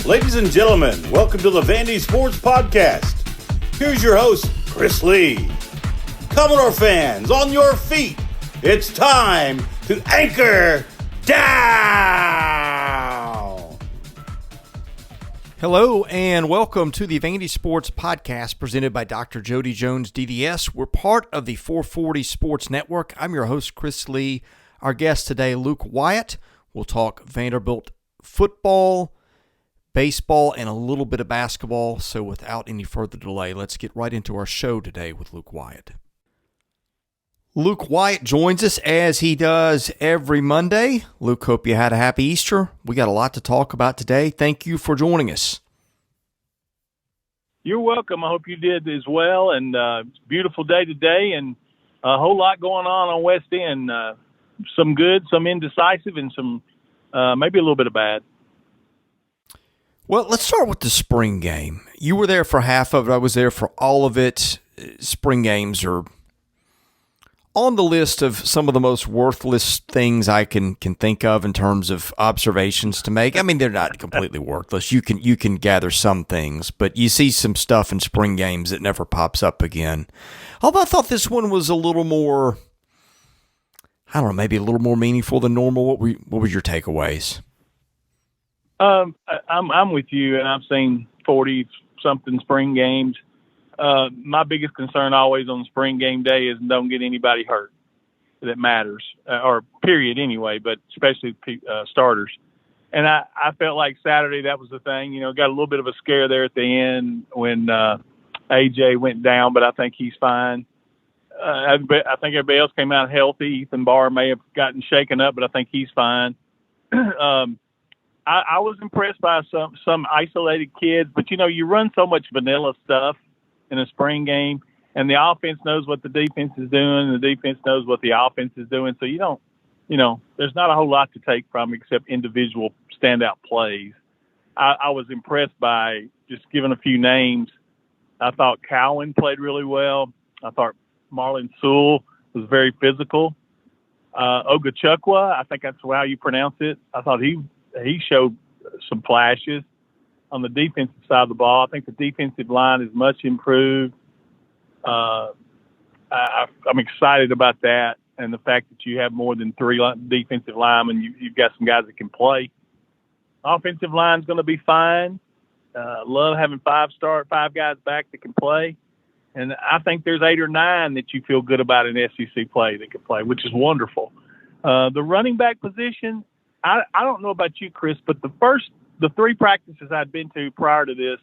Ladies and gentlemen, welcome to the Vandy Sports Podcast. Here's your host, Chris Lee. Commodore fans, on your feet. It's time to anchor down. Hello and welcome to the Vandy Sports Podcast presented by Dr. Jody Jones, DDS. We're part of the 440 Sports Network. I'm your host, Chris Lee. Our guest today, Luke Wyatt. We'll talk Vanderbilt football, baseball, and a little bit of basketball. So without any further delay, let's get right into our show today with Luke Wyatt. Luke Wyatt joins us as he does every Monday. Luke, hope you had a happy Easter. We got a lot to talk about today. Thank you for joining us. You're welcome. I hope you did as well. And it's a beautiful day today and a whole lot going on West End. Some good, some indecisive, and some maybe a little bit of bad. Well, let's start with the spring game. You were there for half of it. I was there for all of it. Spring games are on the list of some of the most worthless things I can think of in terms of observations to make. I mean, they're not completely worthless. You can gather some things, but you see some stuff in spring games that never pops up again. Although I thought this one was a little more, I don't know, maybe a little more meaningful than normal. What were your takeaways? I'm with you, and I've seen 40-something spring games. My biggest concern always on spring game day is don't get anybody hurt that matters, or period anyway, but especially starters. And I felt like Saturday that was the thing. You know, got a little bit of a scare there at the end when AJ went down, but I think he's fine. I think everybody else came out healthy. Ethan Barr may have gotten shaken up, but I think he's fine. I was impressed by some isolated kids, but, you know, you run so much vanilla stuff in a spring game, and the offense knows what the defense is doing, and the defense knows what the offense is doing. So you don't, you know, there's not a whole lot to take from except individual standout plays. I was impressed by just giving a few names. I thought Cowan played really well. I thought Marlon Sewell was very physical. Ogachukwu, I think that's how you pronounce it. I thought he showed some flashes on the defensive side of the ball. I think the defensive line is much improved. I'm excited about that, and the fact that you have more than three defensive linemen, you've got some guys that can play. Offensive line's going to be fine. Love having five guys back that can play. And I think there's 8 or 9 that you feel good about in SEC play that can play, which is wonderful. The running back position, I don't know about you, Chris, but the 3 practices I'd been to prior to this,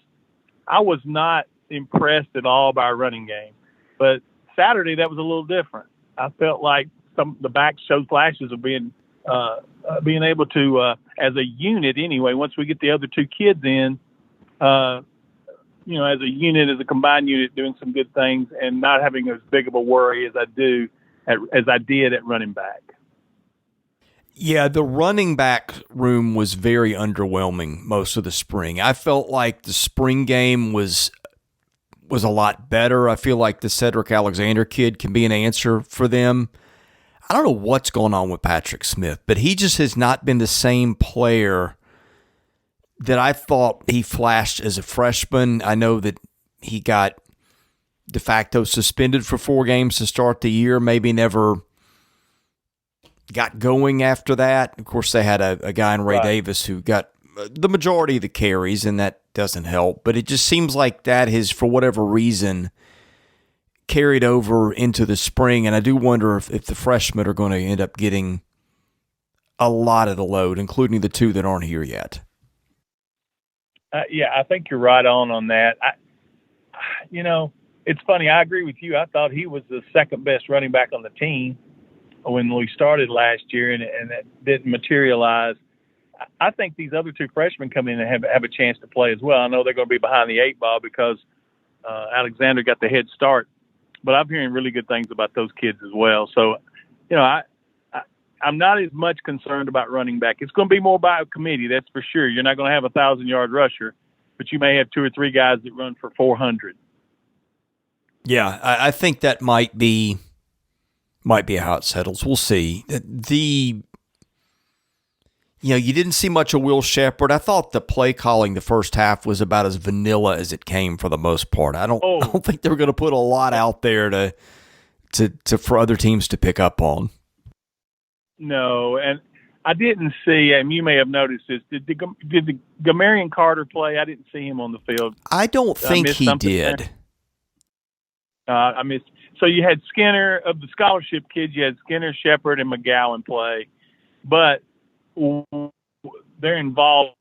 I was not impressed at all by our running game. But Saturday, that was a little different. I felt like the backs showed flashes of being able to, as a unit anyway, once we get the other 2 kids in, you know, as a unit, as a combined unit, doing some good things and not having as big of a worry as I did at running back. Yeah, the running back room was very underwhelming most of the spring. I felt like the spring game was a lot better. I feel like the Cedric Alexander kid can be an answer for them. I don't know what's going on with Patrick Smith, but he just has not been the same player that I thought he flashed as a freshman. I know that he got de facto suspended for 4 games to start the year, maybe never got going after that. Of course, they had a guy in Ray Davis who got the majority of the carries, and that doesn't help. But it just seems like that has, for whatever reason, carried over into the spring, and I do wonder if the freshmen are going to end up getting a lot of the load, including the 2 that aren't here yet. Yeah, I think you're right on that. You know, it's funny. I agree with you. I thought he was the second best running back on the team when we started last year, and that didn't materialize. I think these other 2 freshmen come in and have a chance to play as well. I know they're going to be behind the 8 ball because Alexander got the head start, but I'm hearing really good things about those kids as well. So, you know, I'm not as much concerned about running back. It's going to be more by committee, that's for sure. You're not going to have a 1,000-yard rusher, but you may have 2 or 3 guys that run for 400. Yeah, I think that might be how it settles. We'll see. You didn't see much of Will Shepherd. I thought the play calling the first half was about as vanilla as it came for the most part. I don't think they were going to put a lot out there to for other teams to pick up on. No, and I didn't see, and you may have noticed this, did the Gamarion Carter play? I didn't see him on the field. I don't think he did. I missed. So you had Skinner, of the scholarship kids, you had Skinner, Shepherd, and McGowan play. But their involvement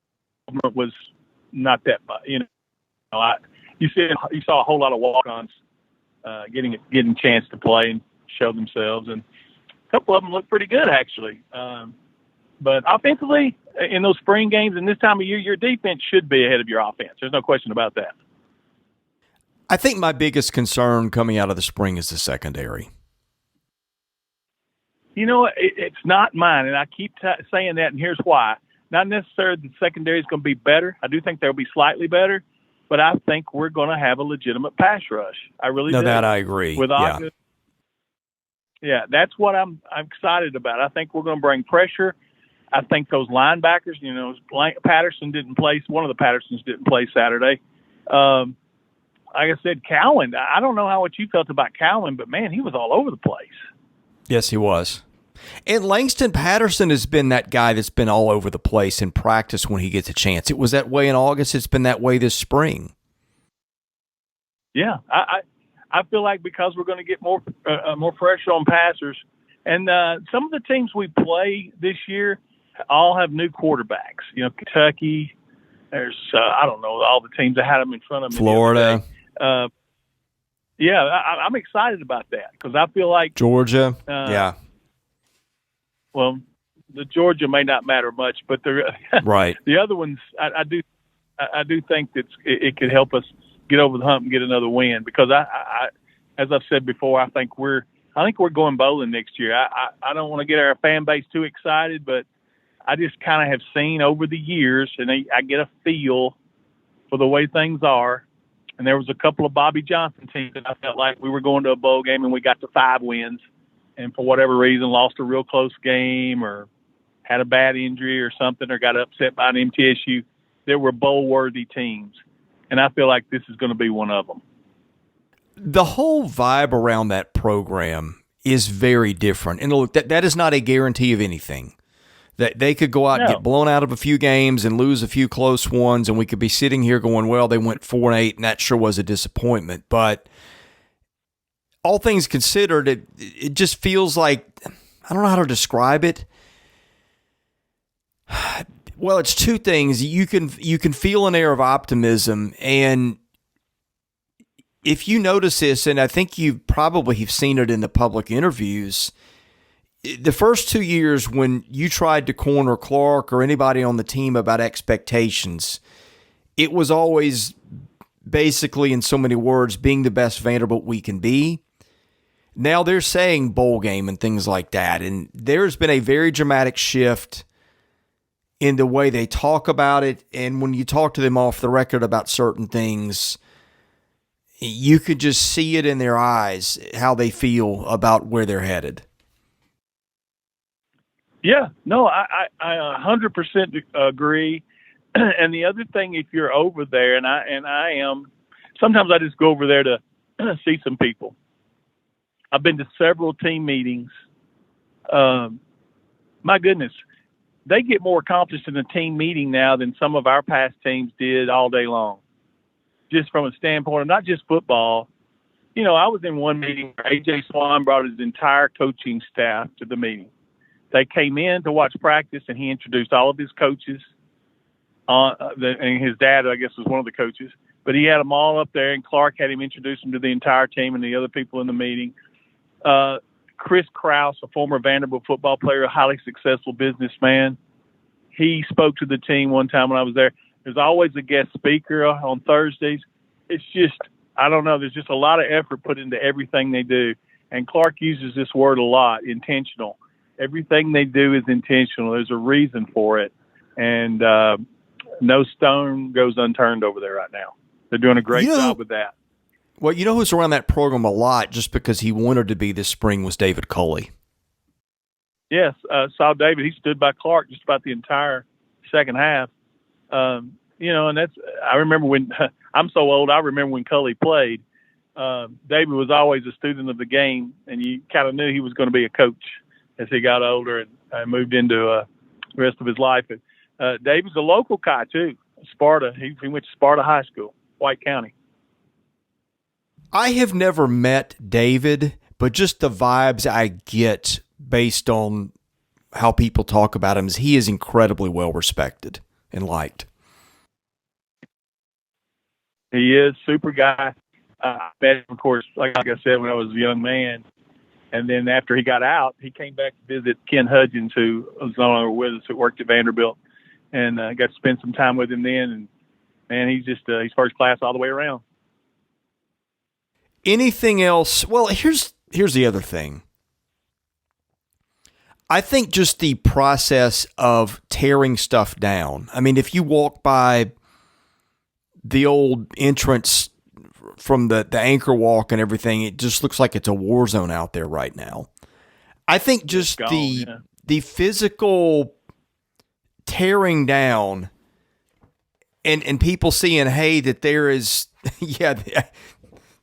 was not that much. You saw a whole lot of walk-ons getting a chance to play and show themselves, and a couple of them looked pretty good actually. But offensively, in those spring games and this time of year, your defense should be ahead of your offense. There's no question about that. I think my biggest concern coming out of the spring is the secondary. It's not mine, and I keep saying that, and here's why. Not necessarily the secondary is going to be better. I do think they'll be slightly better, but I think we're going to have a legitimate pass rush. I really do. No, that I agree. With August. Yeah, that's what I'm excited about. I think we're going to bring pressure. I think those linebackers, Patterson didn't play. One of the Pattersons didn't play Saturday. Like I said, Cowan, I don't know how what you felt about Cowan, but, man, he was all over the place. Yes, he was. And Langston Patterson has been that guy that's been all over the place in practice when he gets a chance. It was that way in August. It's been that way this spring. Yeah, I feel like because we're going to get more pressure on passers, and some of the teams we play this year all have new quarterbacks. Kentucky. There's I don't know all the teams that had them in front of me. Florida. Yeah, I'm excited about that because I feel like Georgia. Yeah. Well, the Georgia may not matter much, but right. The other ones, I do think that it could help us get over the hump and get another win because I as I've said before, I think we're going bowling next year. I don't want to get our fan base too excited, but I just kind of have seen over the years, and I get a feel for the way things are. And there was a couple of Bobby Johnson teams that I felt like we were going to a bowl game and we got to 5 wins, and for whatever reason lost a real close game or had a bad injury or something or got upset by an MTSU. There were bowl-worthy teams, and I feel like this is going to be one of them. The whole vibe around that program is very different. And look, that is not a guarantee of anything. That they could go out and get blown out of a few games and lose a few close ones, and we could be sitting here going, well, they went 4-8, and that sure was a disappointment. But all things considered, it just feels like, I don't know how to describe it. Well, it's two things. You can feel an air of optimism, and if you notice this, and I think you probably have seen it in the public interviews, the first 2 years when you tried to corner Clark or anybody on the team about expectations, it was always basically, in so many words, being the best Vanderbilt we can be. Now they're saying bowl game and things like that, and there's been a very dramatic shift in the way they talk about it, and when you talk to them off the record about certain things, you could just see it in their eyes, how they feel about where they're headed. Yeah, no, I 100% agree. And the other thing, if you're over there, and I am, sometimes I just go over there to see some people. I've been to several team meetings. My goodness, they get more accomplished in a team meeting now than some of our past teams did all day long. Just from a standpoint of not just football. I was in one meeting where A.J. Swan brought his entire coaching staff to the meeting. They came in to watch practice, and he introduced all of his coaches. And his dad, I guess, was one of the coaches. But he had them all up there, and Clark had him introduce them to the entire team and the other people in the meeting. Chris Krause, a former Vanderbilt football player, a highly successful businessman, he spoke to the team one time when I was there. There's always a guest speaker on Thursdays. It's just, I don't know, there's just a lot of effort put into everything they do. And Clark uses this word a lot, intentional. Everything they do is intentional. There's a reason for it. And no stone goes unturned over there right now. They're doing a great job with that. Well, who's around that program a lot just because he wanted to be this spring was David Culley. Yes, saw David. He stood by Clark just about the entire second half. And that's, I remember when, I'm so old, I remember when Cully played. David was always a student of the game, and you kind of knew he was going to be a coach as he got older and moved into the rest of his life. And David's a local guy, too. Sparta. He went to Sparta High School, White County. I have never met David, but just the vibes I get based on how people talk about him is he is incredibly well respected and liked. He is super guy. I met him, of course, like I said, when I was a young man. And then after he got out, he came back to visit Ken Hudgens, who was no longer with us, who worked at Vanderbilt, and got to spend some time with him then. And man, he's first class all the way around. Anything else? Well, here's the other thing. I think just the process of tearing stuff down. I mean, if you walk by the old entrance from the anchor walk and everything, it just looks like it's a war zone out there right now. I think just the physical tearing down and people seeing, hey, that there is,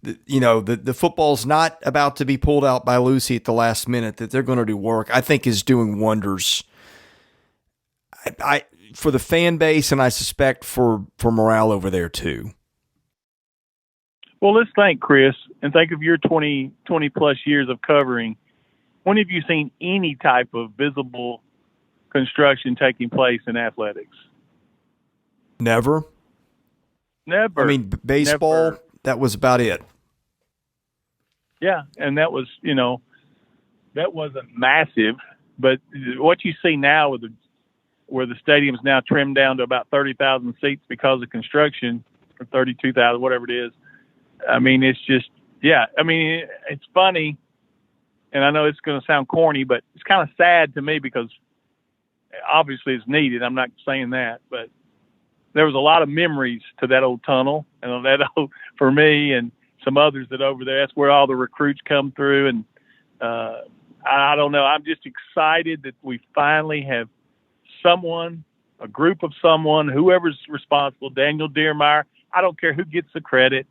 the football's not about to be pulled out by Lucy at the last minute, that they're going to do work, I think is doing wonders. I for the fan base, and I suspect for morale over there too. Well, let's think, Chris, and think of your 20 plus years of covering. When have you seen any type of visible construction taking place in athletics? Never. I mean, baseball, Never. That was about it. Yeah, and that was, that wasn't massive. But what you see now where the stadium's now trimmed down to about 30,000 seats because of construction, or 32,000, whatever it is. I mean, it's just, it's funny, and I know it's going to sound corny, but it's kind of sad to me because obviously it's needed. I'm not saying that, but there was a lot of memories to that old tunnel, and for me and some others that over there, that's where all the recruits come through. And I don't know. I'm just excited that we finally have a group of someone, whoever's responsible, Daniel Deermeyer, I don't care who gets the credit,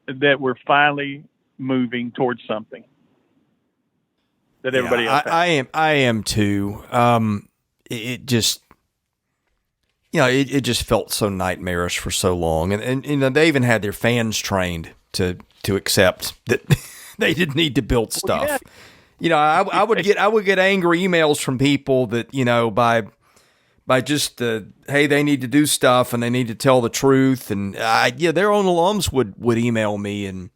that we're finally moving towards something that everybody else has. I am too. It just, it just felt so nightmarish for so long. And they even had their fans trained to accept that they didn't need to build stuff. Well, I would get angry emails from people that, by just, hey, they need to do stuff and they need to tell the truth. And their own alums would email me and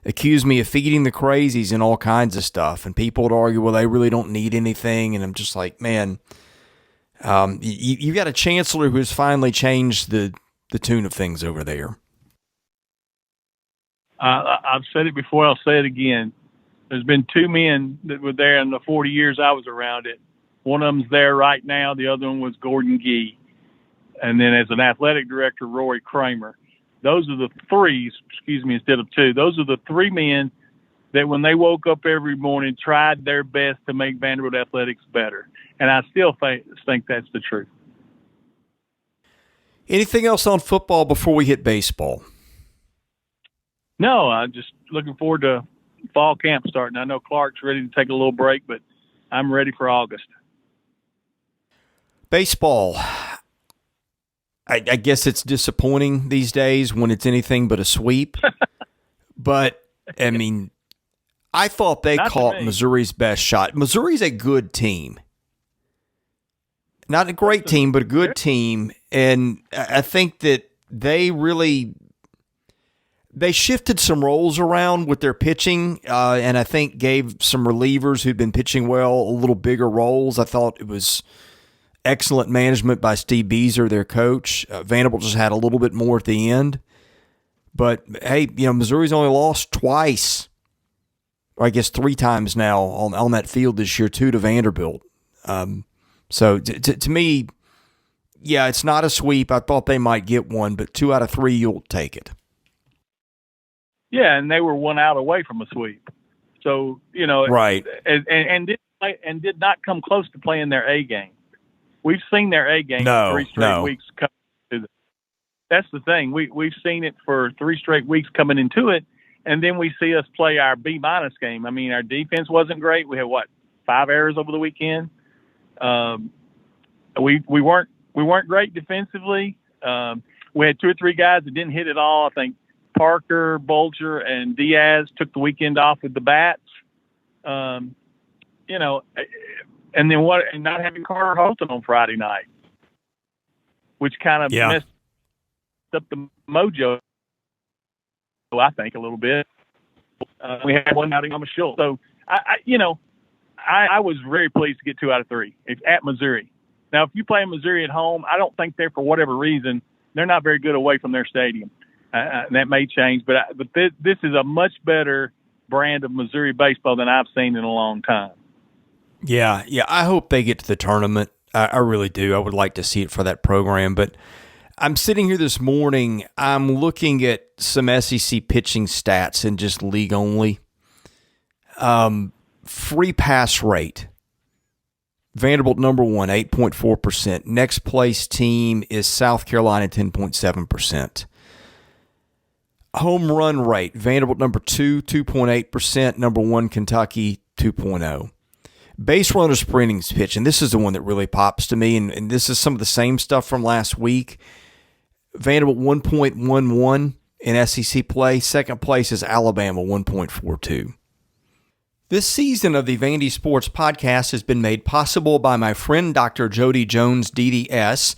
accuse me of feeding the crazies and all kinds of stuff. And people would argue, well, they really don't need anything. And I'm just like, man, you got a chancellor who has finally changed the tune of things over there. I've said it before. I'll say it again. There's been two men that were there in the 40 years I was around it. One of them's there right now. The other one was Gordon Gee. And then as an athletic director, Rory Kramer. Those are the three, instead of two. Those are the three men that when they woke up every morning tried their best to make Vanderbilt athletics better. And I still think that's the truth. Anything else on football before we hit baseball? No, I'm just looking forward to fall camp starting. I know Clark's ready to take a little break, but I'm ready for August. Baseball. I guess it's disappointing these days when it's anything but a sweep. But, I mean, I thought they caught Missouri's best shot. Missouri's a good team. Not a great team, but a good team. And I think that they shifted some roles around with their pitching, and I think gave some relievers who'd been pitching well a little bigger roles. I thought it was excellent management by Steve Beazer, their coach. Vanderbilt just had a little bit more at the end. But, hey, Missouri's only lost twice, or I guess three times now on that field this year, too, to Vanderbilt. So to me, yeah, it's not a sweep. I thought they might get one, but 2 out of 3, you'll take it. Yeah, and they were 1 out away from a sweep. So, right. And didn't play and did not come close to playing their A game. We've seen their A game for 3 straight weeks. That's the thing. We've seen it for 3 straight weeks coming into it, and then we see us play our B- game. I mean, our defense wasn't great. We had 5 errors over the weekend. We weren't great defensively. We had 2 or 3 guys that didn't hit at all. I think Parker, Bulger, and Diaz took the weekend off with the bats. And then and not having Carter Holton on Friday night, which kind of messed up the mojo, I think, a little bit. We had one outing on the show. So, I was very pleased to get 2 out of 3. It's at Missouri. Now, if you play Missouri at home, I don't think for whatever reason, they're not very good away from their stadium. That may change, but this is a much better brand of Missouri baseball than I've seen in a long time. Yeah. I hope they get to the tournament. I really do. I would like to see it for that program. But I'm sitting here this morning. I'm looking at some SEC pitching stats and just league only. Free pass rate. Vanderbilt number 1, 8.4%. Next place team is South Carolina, 10.7%. Home run rate, Vanderbilt number 2, 2.8%. Number 1, Kentucky, 2.0. Base runners per innings pitch, and this is the one that really pops to me, and this is some of the same stuff from last week. Vanderbilt 1.11 in SEC play. Second place is Alabama, 1.42. This season of the Vandy Sports Podcast has been made possible by my friend Dr. Jody Jones, DDS.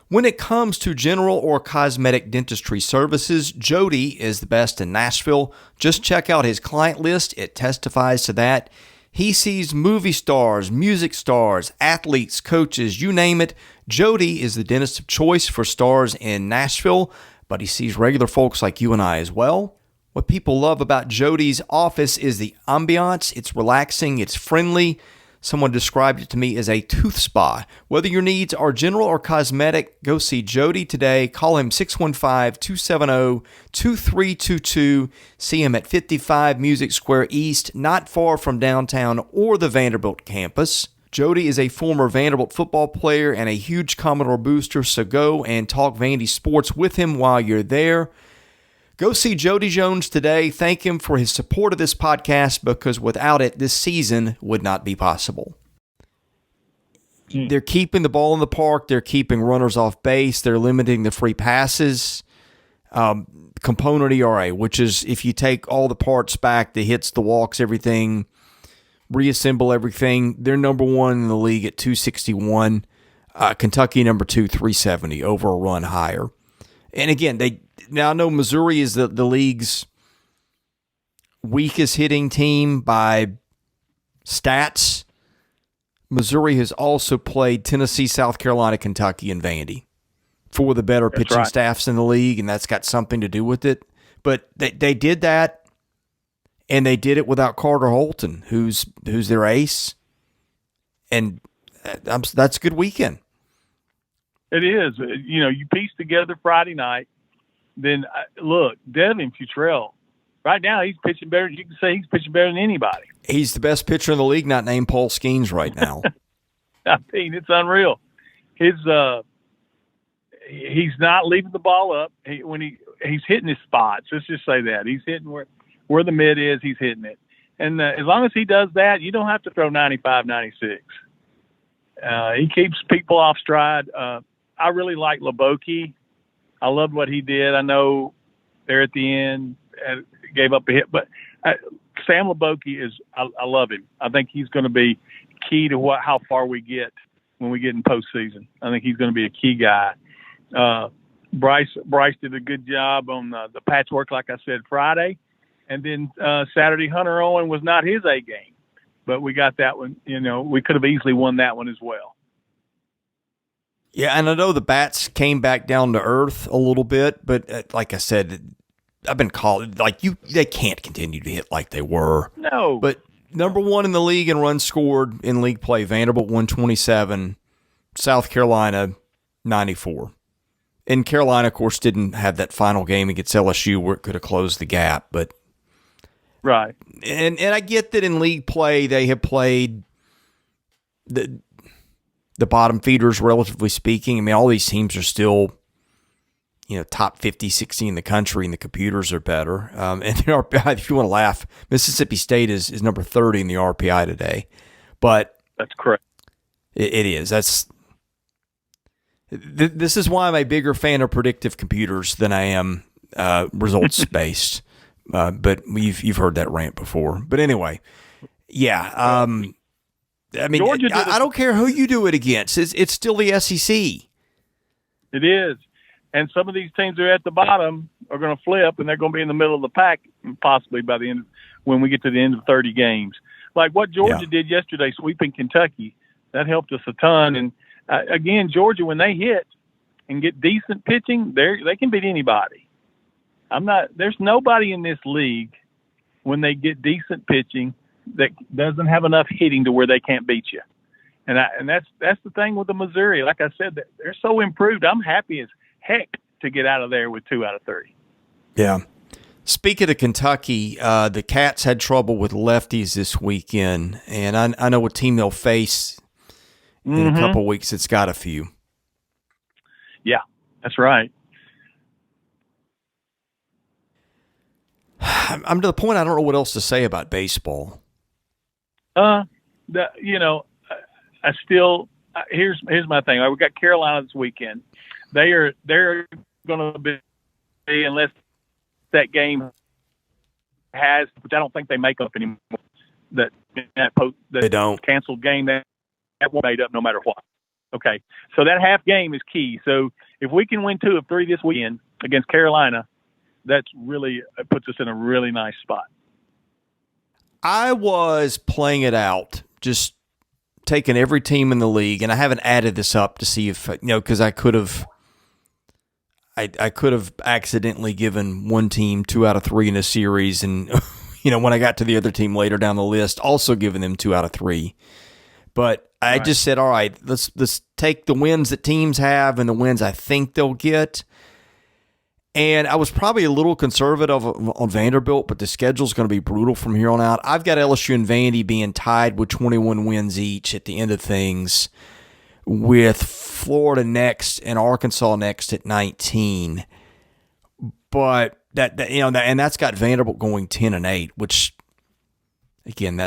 When it comes to general or cosmetic dentistry services, Jody is the best in Nashville. Just check out his client list. It testifies to that. He sees movie stars, music stars, athletes, coaches, you name it. Jody is the dentist of choice for stars in Nashville, but he sees regular folks like you and I as well. What people love about Jody's office is the ambiance. It's relaxing. It's friendly. Someone described it to me as a tooth spa. Whether your needs are general or cosmetic, go see Jody today. Call him 615-270-2322. See him at 55 Music Square East, not far from downtown or the Vanderbilt campus. Jody is a former Vanderbilt football player and a huge Commodore booster, so go and talk Vandy sports with him while you're there. Go see Jody Jones today. Thank him for his support of this podcast, because without it, this season would not be possible. They're keeping the ball in the park. They're keeping runners off base. They're limiting the free passes. Component ERA, which is if you take all the parts back, the hits, the walks, everything, reassemble everything, they're number 1 in the league at 261. Kentucky number 2, 370, over a run higher. And again, now I know Missouri is the league's weakest hitting team by stats. Missouri has also played Tennessee, South Carolina, Kentucky, and Vandy for the better pitching staffs in the league, and that's got something to do with it. But they did that, and they did it without Carter Holton, who's their ace, and that's a good weekend. It is. You piece together Friday night. Then, look, Devin Futrell, right now he's pitching better. You can say he's pitching better than anybody. He's the best pitcher in the league, not named Paul Skeens right now. I mean, it's unreal. He's not leaving the ball up. He's hitting his spots. Let's just say that. He's hitting where the mid is, he's hitting it. And as long as he does that, you don't have to throw 95, 96. He keeps people off stride. I really like Leboke. I loved what he did. I know there at the end gave up a hit, but Sam Leboke I love him. I think he's going to be key to how far we get when we get in postseason. I think he's going to be a key guy. Bryce did a good job on the patchwork, like I said, Friday. And then Saturday, Hunter Owen was not his A game, but we got that one. We could have easily won that one as well. Yeah, and I know the bats came back down to earth a little bit, but like I said, I've been called they can't continue to hit like they were. No. But number 1 in the league in runs scored in league play, Vanderbilt 127, South Carolina 94. And Carolina, of course, didn't have that final game against LSU where it could have closed the gap, but right. And I get that in league play they have played the bottom feeders, relatively speaking. I mean, all these teams are still, top 50, 60 in the country, and the computers are better. And the RPI, if you want to laugh, Mississippi State is number 30 in the RPI today. But that's correct. It is. This is why I'm a bigger fan of predictive computers than I am results based. But you've heard that rant before. But anyway, yeah. I mean, I don't care who you do it against. It's still the SEC. It is. And some of these teams that are at the bottom are going to flip, and they're going to be in the middle of the pack, possibly by the end when we get to the end of 30 games. Like what Georgia did yesterday, sweeping Kentucky, that helped us a ton. And again, Georgia, when they hit and get decent pitching, they can beat anybody. There's nobody in this league when they get decent pitching that doesn't have enough hitting to where they can't beat you. And that's the thing with the Missouri. Like I said, they're so improved. I'm happy as heck to get out of there with 2 out of 3. Yeah. Speaking of Kentucky, the Cats had trouble with lefties this weekend, and I know what team they'll face in a couple of weeks. It's got a few. Yeah, that's right. I'm to the point I don't know what else to say about baseball. I still here's my thing. We got Carolina this weekend. They're going to be, unless that game has, which I don't think they make up anymore. That they don't canceled game that won't made up no matter what. Okay, so that half game is key. So if we can win 2 of 3 this weekend against Carolina, that's really puts us in a really nice spot. I was playing it out, just taking every team in the league, and I haven't added this up to see if because I could have accidentally given one team 2 out of 3 in a series, and when I got to the other team later down the list, also giving them 2 out of 3. But I just said, all right, let's take the wins that teams have and the wins I think they'll get. And I was probably a little conservative on Vanderbilt, but the schedule's going to be brutal from here on out. I've got LSU and Vandy being tied with 21 wins each at the end of things, with Florida next and Arkansas next at 19. But and that's got Vanderbilt going 10-8, which again,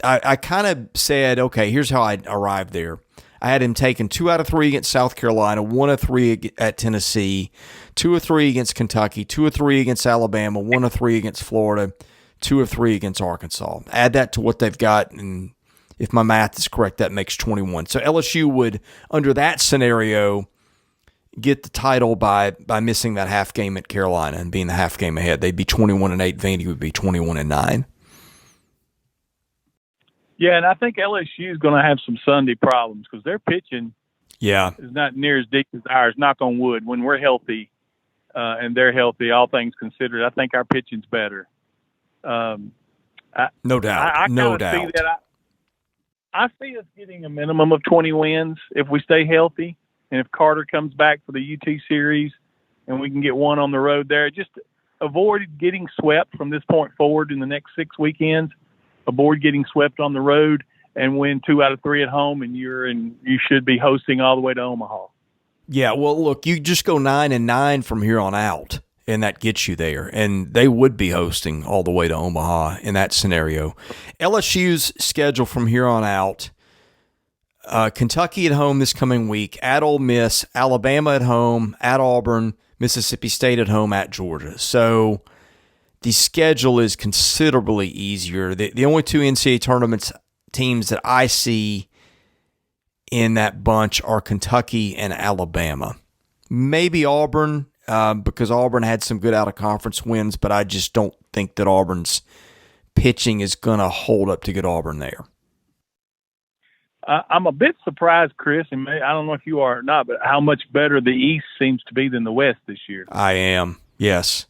I kind of said, okay, here's how I arrived there. I had him taking 2 out of 3 against South Carolina, 1 of 3 at Tennessee, 2 of 3 against Kentucky, 2 of 3 against Alabama, 1 of 3 against Florida, 2 of 3 against Arkansas. Add that to what they've got, and if my math is correct, that makes 21. So LSU would, under that scenario, get the title by missing that half game at Carolina and being the half game ahead. They'd be 21-8. Vandy would be 21-9. Yeah, and I think LSU is going to have some Sunday problems because their pitching is not near as deep as ours, knock on wood. When we're healthy and they're healthy, all things considered, I think our pitching's better. No doubt. No doubt. I see us getting a minimum of 20 wins if we stay healthy. And if Carter comes back for the UT series and we can get one on the road there, just avoid getting swept from this point forward in the next 6 weekends. Avoid getting swept on the road and win 2 out of 3 at home, and you should be hosting all the way to Omaha. Yeah, well, look, you just go 9-9 from here on out, and that gets you there. And they would be hosting all the way to Omaha in that scenario. LSU's schedule from here on out: Kentucky at home this coming week, at Ole Miss, Alabama at home, at Auburn, Mississippi State at home, at Georgia. So the schedule is considerably easier. The only 2 NCAA tournaments teams that I see in that bunch are Kentucky and Alabama. Maybe Auburn, because Auburn had some good out-of-conference wins, but I just don't think that Auburn's pitching is going to hold up to get Auburn there. I'm a bit surprised, Chris, and I don't know if you are or not, but how much better the East seems to be than the West this year. I am, yes.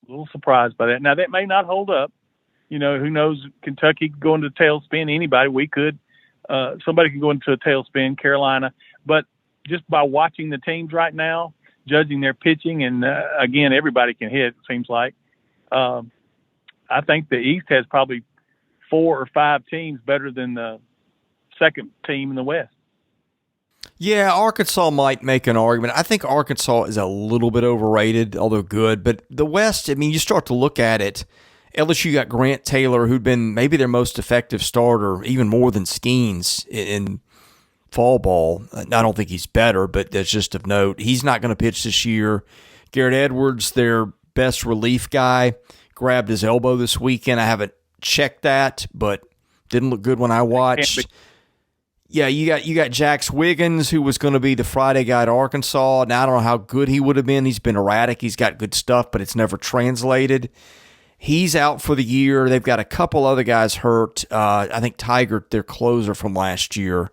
A little surprised by that. Now, that may not hold up. Who knows? Kentucky could go into tailspin. Anybody, we could. Somebody could go into a tailspin, Carolina. But just by watching the teams right now, judging their pitching, and, again, everybody can hit, it seems like. I think the East has probably 4 or 5 teams better than the second team in the West. Yeah, Arkansas might make an argument. I think Arkansas is a little bit overrated, although good. But the West, I mean, you start to look at it. LSU got Grant Taylor, who'd been maybe their most effective starter, even more than Skeens in fall ball. I don't think he's better, but that's just of note. He's not going to pitch this year. Garrett Edwards, their best relief guy, grabbed his elbow this weekend. I haven't checked that, but didn't look good when I watched. Yeah, you got Jax Wiggins, who was going to be the Friday guy at Arkansas. Now, I don't know how good he would have been. He's been erratic. He's got good stuff, but it's never translated. He's out for the year. They've got a couple other guys hurt. I think Tiger, their closer from last year,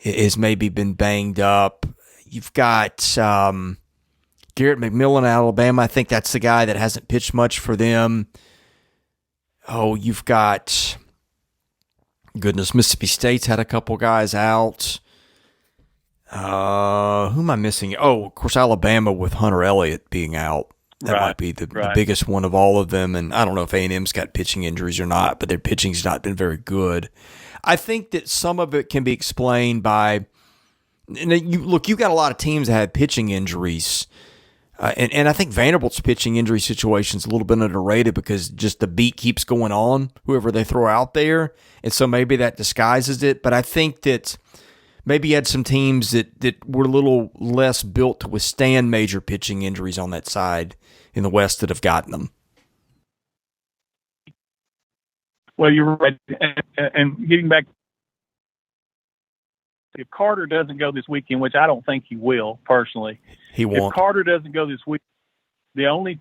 has maybe been banged up. You've got Garrett McMillan, Alabama. I think that's the guy that hasn't pitched much for them. Oh, you've got... Goodness, Mississippi State's had a couple guys out. Who am I missing? Oh, of course, Alabama with Hunter Elliott being out. That might be the biggest one of all of them. And I don't know if A&M's got pitching injuries or not, but their pitching's not been very good. I think that some of it can be explained by you've got a lot of teams that had pitching injuries. And I think Vanderbilt's pitching injury situation is a little bit underrated because just the beat keeps going on, whoever they throw out there. And so maybe that disguises it. But I think that maybe you had some teams that were a little less built to withstand major pitching injuries on that side in the West that have gotten them. Well, you're right. And getting back, if Carter doesn't go this weekend, which I don't think he will personally, he won't. If Carter doesn't go this week, the only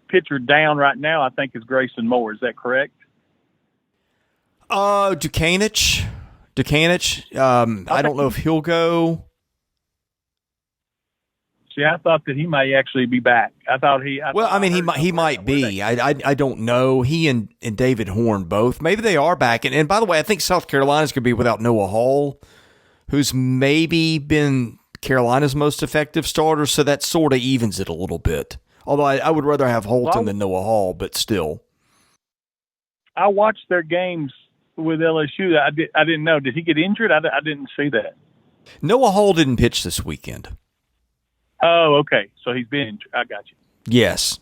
pitcher down right now, I think, is Grayson Moore. Is that correct? Dukanich. I don't know if he'll go. See, I thought that he might actually be back. He might be. I don't know. He and David Horn both. Maybe they are back. And by the way, I think South Carolina's going to be without Noah Hall, who's maybe been Carolina's most effective starter, so that sort of evens it a little bit. Although I would rather have Holton than Noah Hall, but still. I watched their games with LSU. I didn't know. Did he get injured? I didn't see that. Noah Hall didn't pitch this weekend. Oh, okay. So he's been injured. I got you. Yes.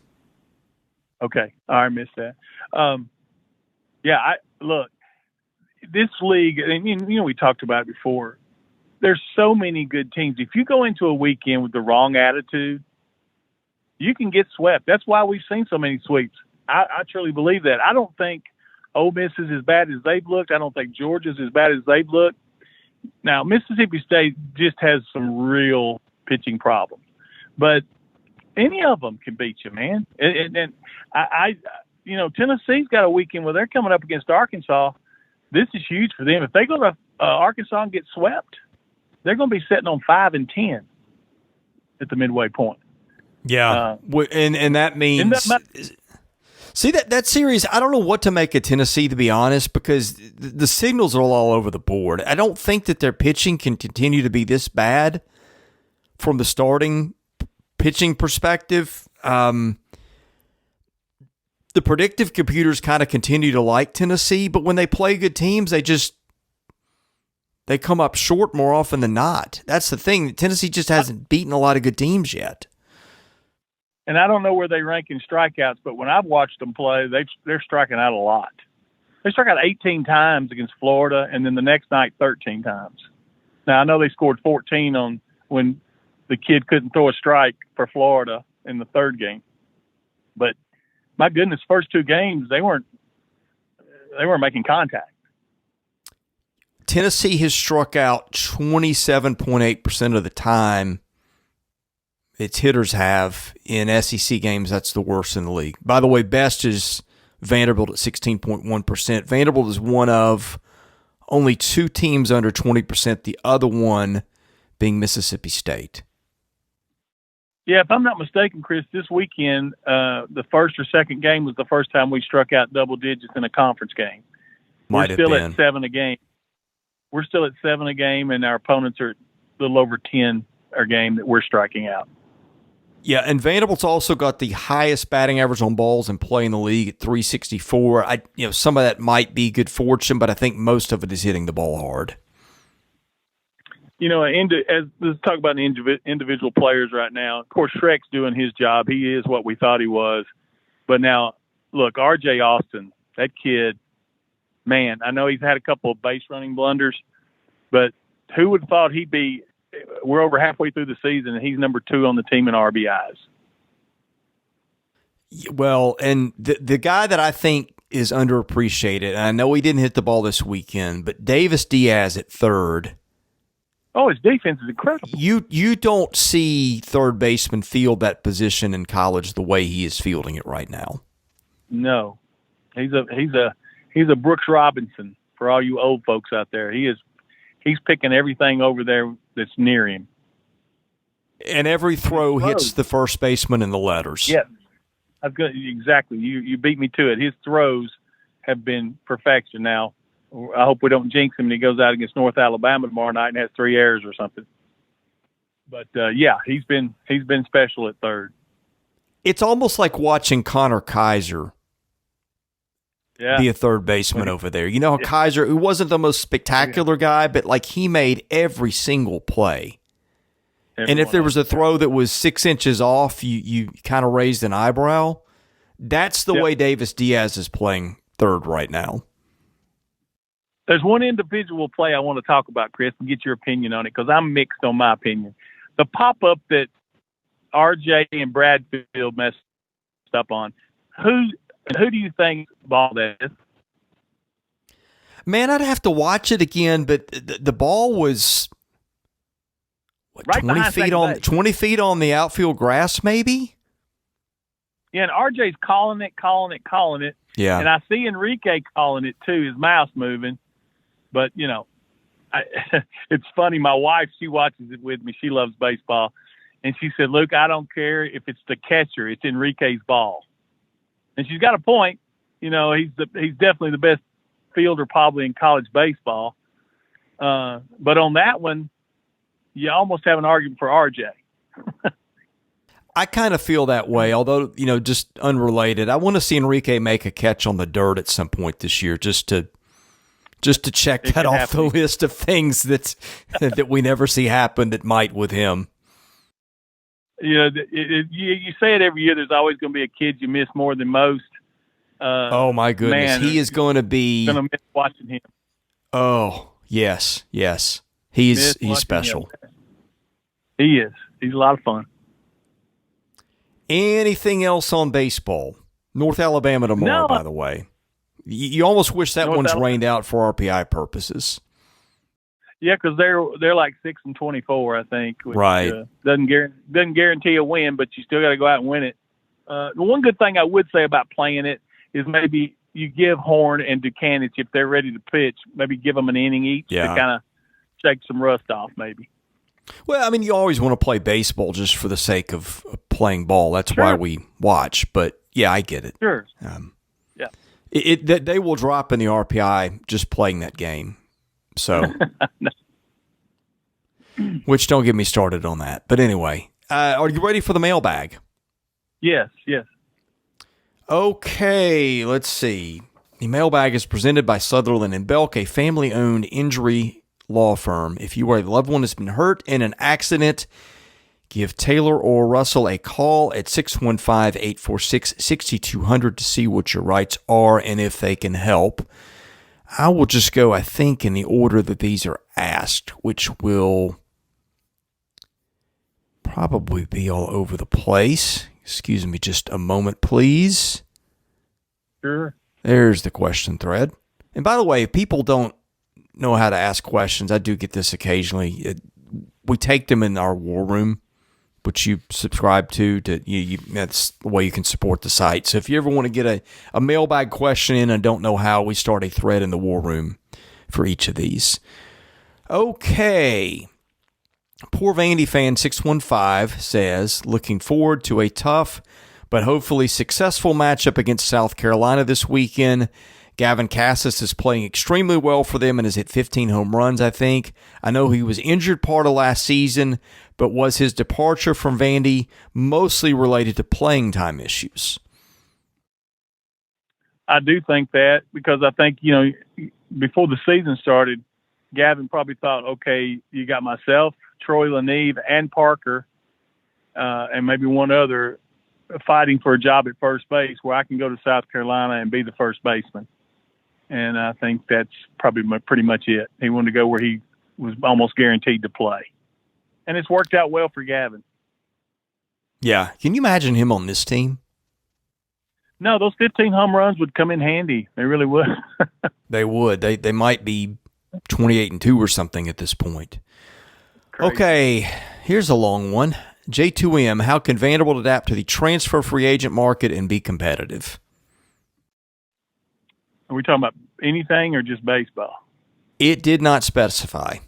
Okay. I missed that. Look, this league, and we talked about it before, there's so many good teams. If you go into a weekend with the wrong attitude, you can get swept. That's why we've seen so many sweeps. I truly believe that. I don't think Ole Miss is as bad as they've looked. I don't think Georgia's as bad as they've looked. Now, Mississippi State just has some real pitching problems. But any of them can beat you, man. And Tennessee's got a weekend where they're coming up against Arkansas. This is huge for them. If they go to Arkansas and get swept, they're going to be sitting on 5-10 at the midway point. Yeah, and that means see that series. I don't know what to make of Tennessee, to be honest, because the signals are all over the board. I don't think that their pitching can continue to be this bad from the starting pitching perspective. The predictive computers kind of continue to like Tennessee, but when they play good teams, they come up short more often than not. That's the thing. Tennessee just hasn't beaten a lot of good teams yet. And I don't know where they rank in strikeouts, but when I've watched them play, they're striking out a lot. They struck out 18 times against Florida, and then the next night 13 times. Now, I know they scored 14 on when the kid couldn't throw a strike for Florida in the third game. But my goodness, first two games, they weren't making contact. Tennessee has struck out 27.8% of the time its hitters have in SEC games. That's the worst in the league. By the way, best is Vanderbilt at 16.1%. Vanderbilt is one of only two teams under 20%, the other one being Mississippi State. Yeah, if I'm not mistaken, Chris, this weekend, the first or second game was the first time we struck out double digits in a conference game. We're still at 7 a game. We're still at 7 a game, and our opponents are a little over 10 a game that we're striking out. Yeah, and Vanderbilt's also got the highest batting average on balls in play in the league at 364. Some of that might be good fortune, but I think most of it is hitting the ball hard. Let's talk about the individual players right now. Of course, Shrek's doing his job. He is what we thought he was. But now, look, R.J. Austin, that kid, man, I know he's had a couple of base running blunders, but who would have thought we're over halfway through the season and he's number 2 on the team in RBIs. Well, and the guy that I think is underappreciated, and I know he didn't hit the ball this weekend, but Davis Diaz at third. Oh, his defense is incredible. You don't see third baseman field that position in college the way he is fielding it right now. No, he's a Brooks Robinson for all you old folks out there. He's picking everything over there that's near him. And every throw hits the first baseman in the letters. Yes, exactly. You beat me to it. His throws have been perfection. Now, I hope we don't jinx him and he goes out against North Alabama tomorrow night and has 3 errors or something. But he's been special at third. It's almost like watching Connor Kaiser be a third baseman over there. You know how Kaiser, who wasn't the most spectacular guy, but like he made every single play. And if there was a throw that was 6 inches off, you kind of raised an eyebrow. That's the way Davis Diaz is playing third right now. There's one individual play I want to talk about, Chris, and get your opinion on it because I'm mixed on my opinion. The pop-up that RJ and Bradfield messed up on, who do you think ball that is? Man, I'd have to watch it again, but the ball was right 20 feet on the outfield grass, maybe? Yeah, and RJ's calling it. Yeah. And I see Enrique calling it too, his mouth's moving. But, it's funny. My wife, she watches it with me. She loves baseball. And she said, Luke, I don't care if it's the catcher. It's Enrique's ball. And she's got a point. He's definitely the best fielder probably in college baseball. But on that one, you almost have an argument for RJ. I kind of feel that way, although, just unrelated. I want to see Enrique make a catch on the dirt at some point this year just to check that off the list of things that we never see happen that might with him. You say it every year. There's always going to be a kid you miss more than most. Oh my goodness, man, he is going to be. Going to miss watching him. Oh yes, he's special. Him. He is. He's a lot of fun. Anything else on baseball? North Alabama tomorrow, by the way. You almost wish that one's rained out for RPI purposes. Yeah, because they're like 6-24, I think. Which, right. Doesn't guarantee a win, but you still got to go out and win it. The one good thing I would say about playing it is maybe you give Horn and Ducanich, if they're ready to pitch, maybe give them an inning each to kind of shake some rust off, maybe. Well, I mean, you always want to play baseball just for the sake of playing ball. That's why we watch. But yeah, I get it. Sure. They will drop in the RPI just playing that game. So, which don't get me started on that. But anyway, are you ready for the mailbag? Yes. Okay, let's see. The mailbag is presented by Sutherland and Belk, a family-owned injury law firm. If you or a loved one has been hurt in an accident, give Taylor or Russell a call at 615-846-6200 to see what your rights are and if they can help. I will just go, I think, in the order that these are asked, which will probably be all over the place. Excuse me just a moment, please. Sure. There's the question thread. And by the way, if people don't know how to ask questions, I do get this occasionally. We take them in our war room, which you subscribe to that's the way you can support the site. So if you ever want to get a mailbag question in and don't know how, we start a thread in the war room for each of these. Okay. Poor Vandy fan 615 says, looking forward to a tough but hopefully successful matchup against South Carolina this weekend. Gavin Cassis is playing extremely well for them and has hit 15 home runs, I think. I know he was injured part of last season, but was his departure from Vandy mostly related to playing time issues? I do think that, because I think, before the season started, Gavin probably thought, okay, you got myself, Troy LaNeve, and Parker, and maybe one other fighting for a job at first base where I can go to South Carolina and be the first baseman. And I think that's probably pretty much it. He wanted to go where he was almost guaranteed to play. And it's worked out well for Gavin. Yeah. Can you imagine him on this team? No, those 15 home runs would come in handy. They really would. They would. They might be 28-2 or something at this point. Crazy. Okay, here's a long one. J2M, how can Vanderbilt adapt to the transfer free agent market and be competitive? Are we talking about anything or just baseball? It did not specify.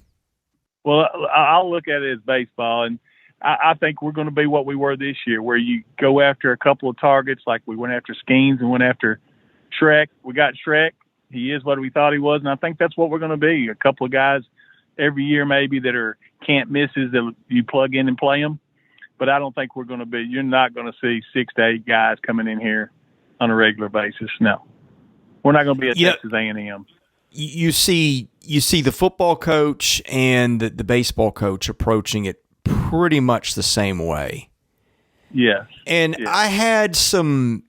Well, I'll look at it as baseball, and I think we're going to be what we were this year, where you go after a couple of targets, like we went after Skeens and went after Shrek. We got Shrek. He is what we thought he was, and I think that's what we're going to be. A couple of guys every year maybe that are can't misses that you plug in and play them. But I don't think we're going to be – you're not going to see 6 to 8 guys coming in here on a regular basis. No. We're not going to be at Texas A&M. You see the football coach and the baseball coach approaching it pretty much the same way. Yes. And yes. I had some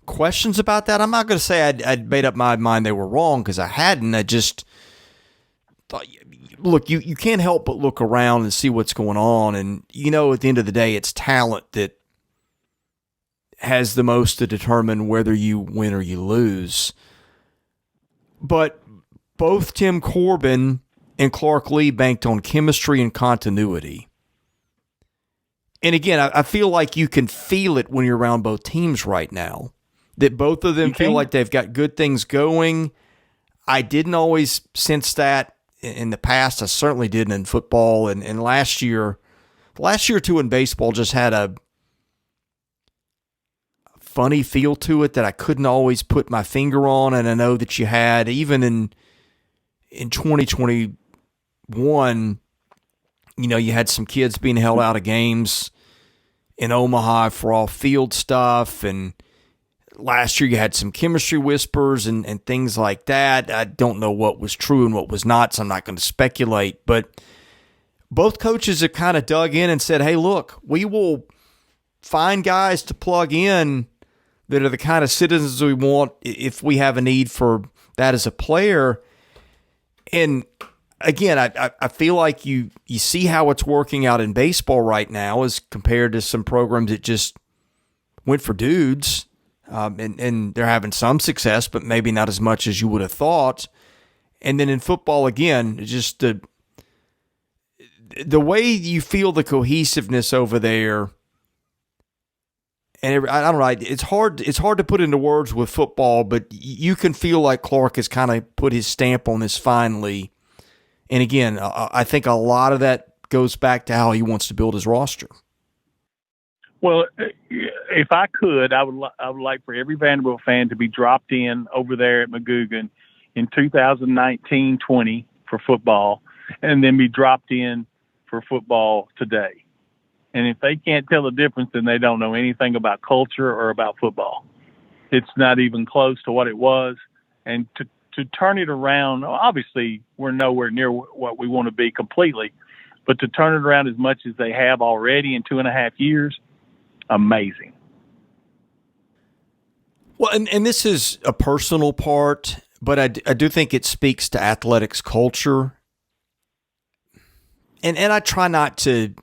questions about that. I'm not going to say I'd made up my mind they were wrong, because I hadn't. I just thought, look, you can't help but look around and see what's going on. And, at the end of the day, it's talent that has the most to determine whether you win or you lose. But both Tim Corbin and Clark Lee banked on chemistry and continuity. And again, I feel like you can feel it when you're around both teams right now, that both of them feel like they've got good things going. I didn't always sense that in the past. I certainly didn't in football. And last year too in baseball just had a funny feel to it that I couldn't always put my finger on. And I know that you had, even in 2021, you had some kids being held out of games in Omaha for off-field stuff, and last year you had some chemistry whispers and things like that. I don't know what was true and what was not, so I'm not going to speculate, but both coaches have kind of dug in and said, hey, look, we will find guys to plug in that are the kind of citizens we want if we have a need for that as a player. And again, I feel like you see how it's working out in baseball right now as compared to some programs that just went for dudes, and they're having some success, but maybe not as much as you would have thought. And then in football, again, just the way you feel the cohesiveness over there. And I don't know, it's hard to put into words with football, but you can feel like Clark has kind of put his stamp on this finally. And again, I think a lot of that goes back to how he wants to build his roster. Well, if I could, I would like for every Vanderbilt fan to be dropped in over there at McGugin in 2019-20 for football, and then be dropped in for football today. And if they can't tell the difference, then they don't know anything about culture or about football. It's not even close to what it was. And to turn it around, obviously we're nowhere near what we want to be completely, but to turn it around as much as they have already in 2.5 years, amazing. Well, and this is a personal part, but I do think it speaks to athletics culture. And I try not to,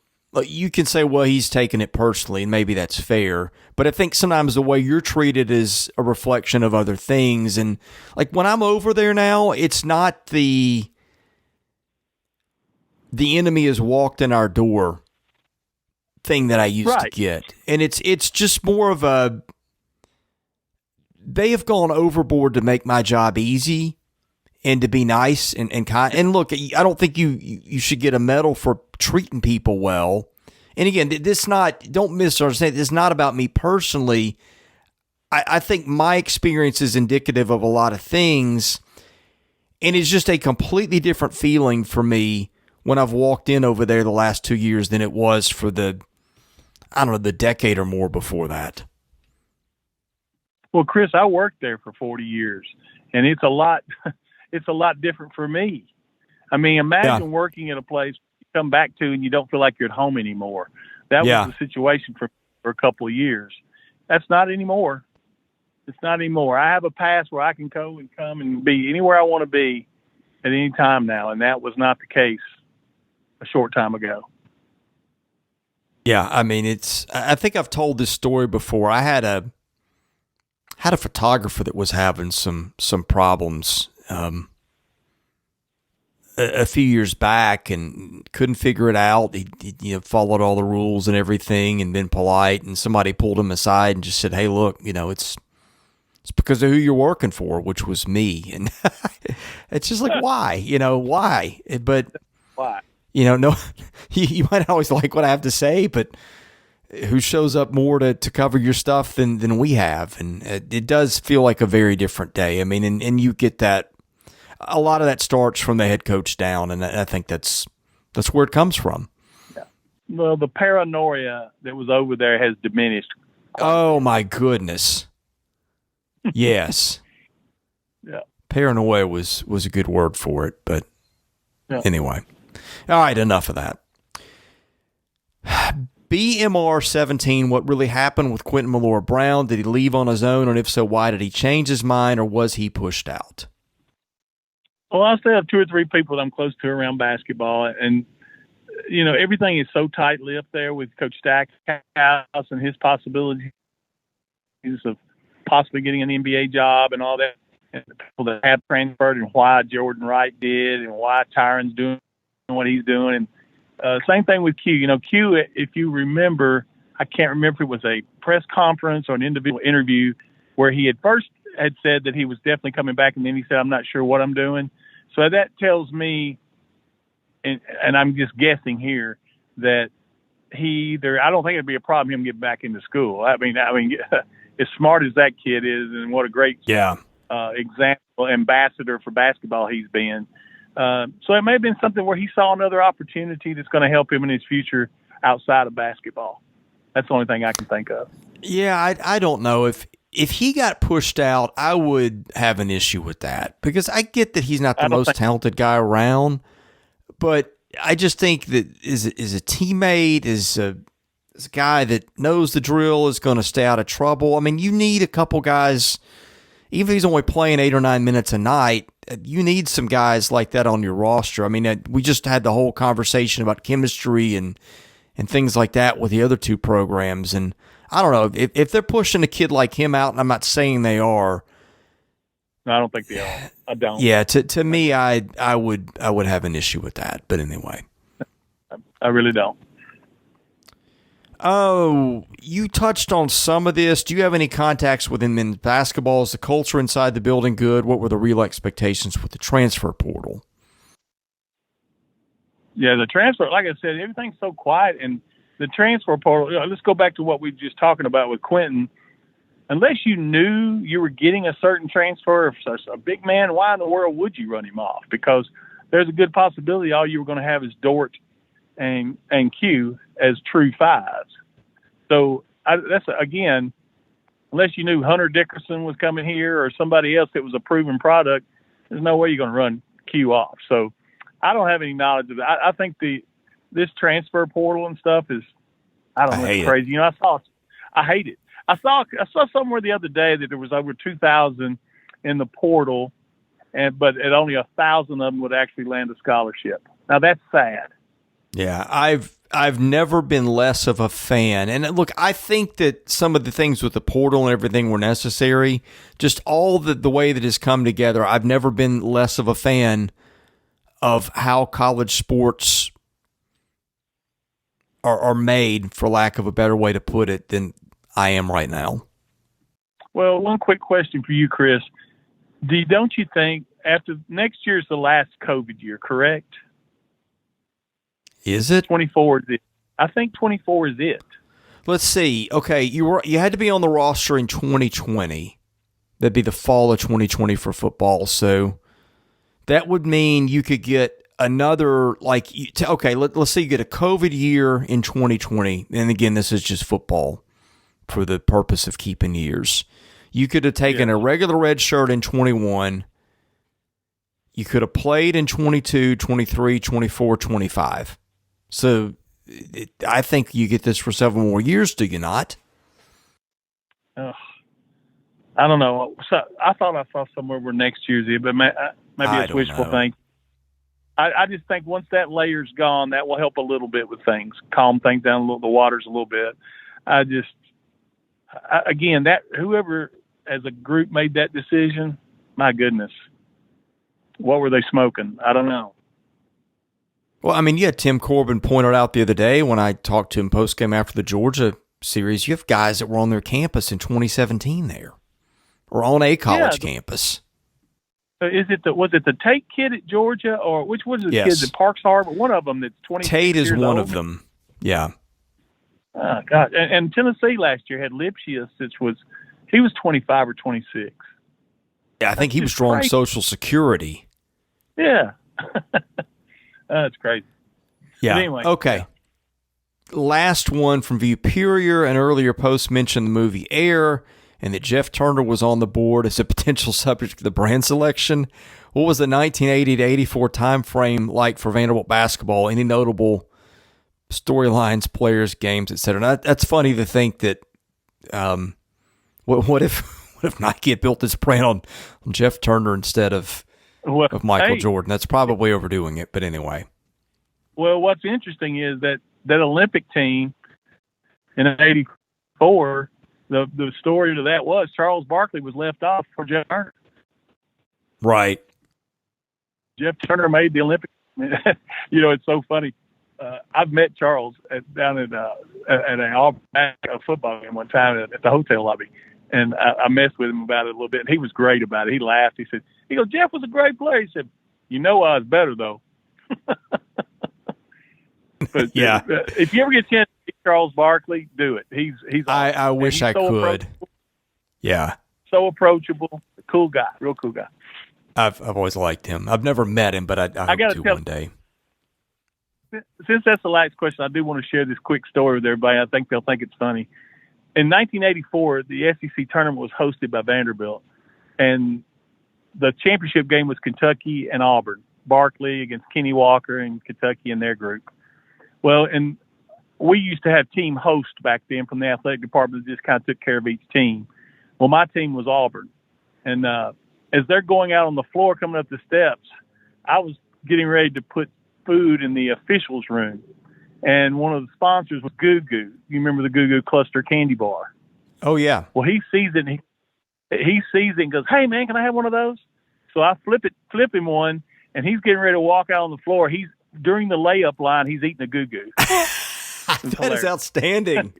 you can say, well, he's taking it personally, and maybe that's fair. But I think sometimes the way you're treated is a reflection of other things. And like when I'm over there now, it's not the enemy has walked in our door thing that I used to get. And it's just more of they have gone overboard to make my job easy and to be nice and kind. And look, I don't think you should get a medal for treating people well. And again, don't misunderstand. It's not about me personally. I think my experience is indicative of a lot of things, and it's just a completely different feeling for me when I've walked in over there the last 2 years than it was for the decade or more before that. Well, Chris, I worked there for 40 years, and it's a lot different for me. I mean, imagine working at a place you come back to and you don't feel like you're at home anymore. That was the situation for a couple of years. That's not anymore. It's not anymore. I have a pass where I can go and come and be anywhere I want to be at any time now, and that was not the case a short time ago. Yeah, I mean, I think I've told this story before. I had a photographer that was having some problems a few years back and couldn't figure it out. He followed all the rules and everything and been polite, and somebody pulled him aside and just said, "Hey, look, it's because of who you're working for," which was me. And it's just like, why? Why? But why? No, you might always like what I have to say, but who shows up more to cover your stuff than we have? And it does feel like a very different day. I mean, and you get that. A lot of that starts from the head coach down, and I think that's where it comes from. Yeah. Well, the paranoia that was over there has diminished. Oh my goodness. Yes. Yeah. Paranoia was a good word for it, but anyway. All right, enough of that. BMR 17, what really happened with Quentin Malora-Brown? Did he leave on his own, and if so, why did he change his mind, or was he pushed out? Well, I still have 2 or 3 people that I'm close to around basketball, and everything is so tightly up there with Coach Stackhouse and his possibilities of possibly getting an NBA job and all that, and the people that have transferred and why Jordan Wright did and why Tyron's doing what he's doing. And same thing with Q. Q, if you remember, I can't remember if it was a press conference or an individual interview where he had said that he was definitely coming back, and then he said, "I'm not sure what I'm doing." So that tells me, and I'm just guessing here, that I don't think it'd be a problem him getting back into school. I mean, as smart as that kid is, and what a great example, ambassador for basketball he's been. So it may have been something where he saw another opportunity that's going to help him in his future outside of basketball. That's the only thing I can think of. Yeah, I don't know. If he got pushed out, I would have an issue with that, because I get that he's not the most talented guy around, but I just think that is a teammate, is a guy that knows the drill, is going to stay out of trouble. I mean, you need a couple guys, even if he's only playing 8 or 9 minutes a night, you need some guys like that on your roster. I mean, we just had the whole conversation about chemistry and things like that with the other 2 programs, and I don't know if they're pushing a kid like him out, and I'm not saying they are. No, I don't think they are. I don't. Yeah, to me, I would have an issue with that. But anyway, I really don't. Oh, you touched on some of this. Do you have any contacts within men's basketball? Is the culture inside the building good? What were the real expectations with the transfer portal? Yeah, the transfer, like I said, everything's so quiet, and the transfer portal, let's go back to what we were just talking about with Quentin. Unless you knew you were getting a certain transfer, if it's a big man, why in the world would you run him off? Because there's a good possibility all you were going to have is Dort and Q as true 5s. So that's, again, unless you knew Hunter Dickerson was coming here or somebody else that was a proven product, there's no way you're going to run Q off. So I don't have any knowledge of that. I think this transfer portal and stuff is, I don't know, it's crazy. I hate it. I saw somewhere the other day that there was over 2,000 in the portal, but at only 1,000 of them would actually land a scholarship. Now that's sad. Yeah, I've never been less of a fan. And look, I think that some of the things with the portal and everything were necessary. Just all the way that has come together, I've never been less of a fan of how college sports are made, for lack of a better way to put it, than I am right now. Well, one quick question for you, Chris. Don't you think after next year's the last COVID year, correct? Is it? 24 is it. I think 24 is it. Let's see. Okay, you had to be on the roster in 2020. That'd be the fall of 2020 for football. So that would mean you could get another, let's say you get a COVID year in 2020. And again, this is just football for the purpose of keeping years. You could have taken a regular red shirt in 21. You could have played in 22, 23, 24, 25. So I think you get this for several more years, do you not? I don't know. So I thought I saw somewhere where next year's it, but maybe it's wishful thinking. I just think once that layer's gone, that will help a little bit with things, calm things down a little, the waters a little bit. Again, that whoever as a group made that decision, my goodness, what were they smoking? I don't know. Well, I mean, Tim Corbin pointed out the other day when I talked to him post-game after the Georgia series, you have guys that were on their campus in 2017 there, or on a college campus. Was it the Tate kid at Georgia, or which was the kid at Parks Harbor? One of them that's 20. Tate is one of them. Yeah. Oh, God. And Tennessee last year had Lipsius, he was 25 or 26. Yeah, I think he was drawing Social Security. Yeah. That's crazy. Yeah. But anyway. Okay. Last one from Viewperior. An earlier post mentioned the movie Air and that Jeff Turner was on the board as a potential subject for the brand selection. What was the 1980 to 84 time frame like for Vanderbilt basketball? Any notable storylines, players, games, etc.? That's funny to think that. What if Nike had built this brand on Jeff Turner instead of Michael Jordan? That's probably overdoing it, but anyway. Well, what's interesting is that Olympic team in '84, the story to that was Charles Barkley was left off for Jeff Turner. Right. Jeff Turner made the Olympic. It's so funny. I've met Charles down at a football game one time at the hotel lobby. And I messed with him about it a little bit. And he was great about it. He laughed. He goes, Jeff was a great player. He said, I was better, though. But yeah. If you ever get a chance to see Charles Barkley, do it. He's I wish I could. Yeah. So approachable. Cool guy. Real cool guy. I've always liked him. I've never met him, but I hope to one day. Since that's the last question, I do want to share this quick story with everybody. I think they'll think it's funny. In 1984, the SEC tournament was hosted by Vanderbilt, and the championship game was Kentucky and Auburn. Barkley against Kenny Walker and Kentucky in their group. Well, and we used to have team hosts back then from the athletic department that just kind of took care of each team. Well, my team was Auburn, and as they're going out on the floor coming up the steps, I was getting ready to put food in the officials' room. And one of the sponsors was Goo Goo. You remember the Goo Goo Cluster candy bar? Oh, yeah. Well, he sees it. And he sees it and goes, "Hey, man, can I have one of those?" So I flip him one, and he's getting ready to walk out on the floor. During the layup line, he's eating a Goo Goo. That is outstanding.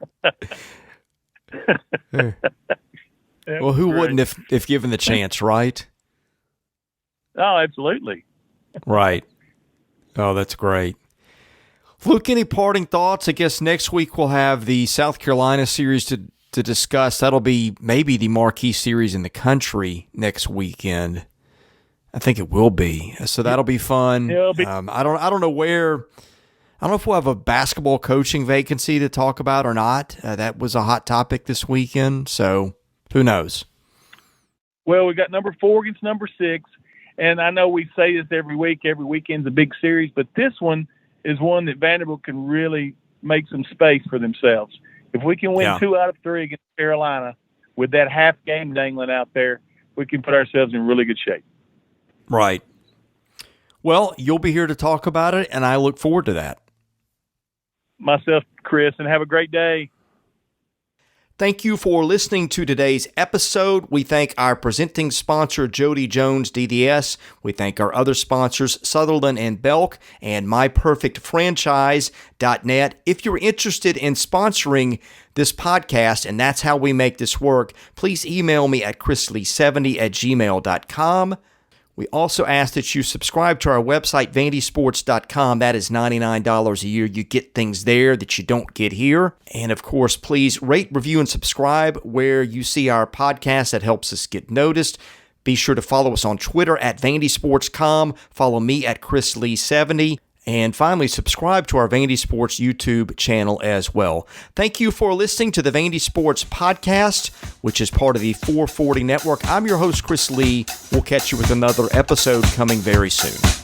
Well, who wouldn't if given the chance, right? Oh, absolutely. Right. Oh, that's great. Luke, any parting thoughts? I guess next week we'll have the South Carolina series to discuss. That'll be maybe the marquee series in the country next weekend. I think it will be. So that'll be fun. I don't know where. I don't know if we'll have a basketball coaching vacancy to talk about or not. That was a hot topic this weekend. So who knows? Well, we got number 4 against number 6. And I know we say this every week. Every weekend's a big series. But this one is one that Vanderbilt can really make some space for themselves. If we can win 2 out of 3 against Carolina with that half game dangling out there, we can put ourselves in really good shape. Right. Well, you'll be here to talk about it, and I look forward to that. Myself, Chris, and have a great day. Thank you for listening to today's episode. We thank our presenting sponsor, Jody Jones DDS. We thank our other sponsors, Sutherland and Belk and MyPerfectFranchise.net. If you're interested in sponsoring this podcast, and that's how we make this work, please email me at chrisley70@gmail.com. We also ask that you subscribe to our website, vandysports.com. That is $99 a year. You get things there that you don't get here. And of course, please rate, review, and subscribe where you see our podcast. That helps us get noticed. Be sure to follow us on Twitter at vandysports.com. Follow me at chrislee70. And finally, subscribe to our Vandy Sports YouTube channel as well. Thank you for listening to the Vandy Sports Podcast, which is part of the 440 Network. I'm your host, Chris Lee. We'll catch you with another episode coming very soon.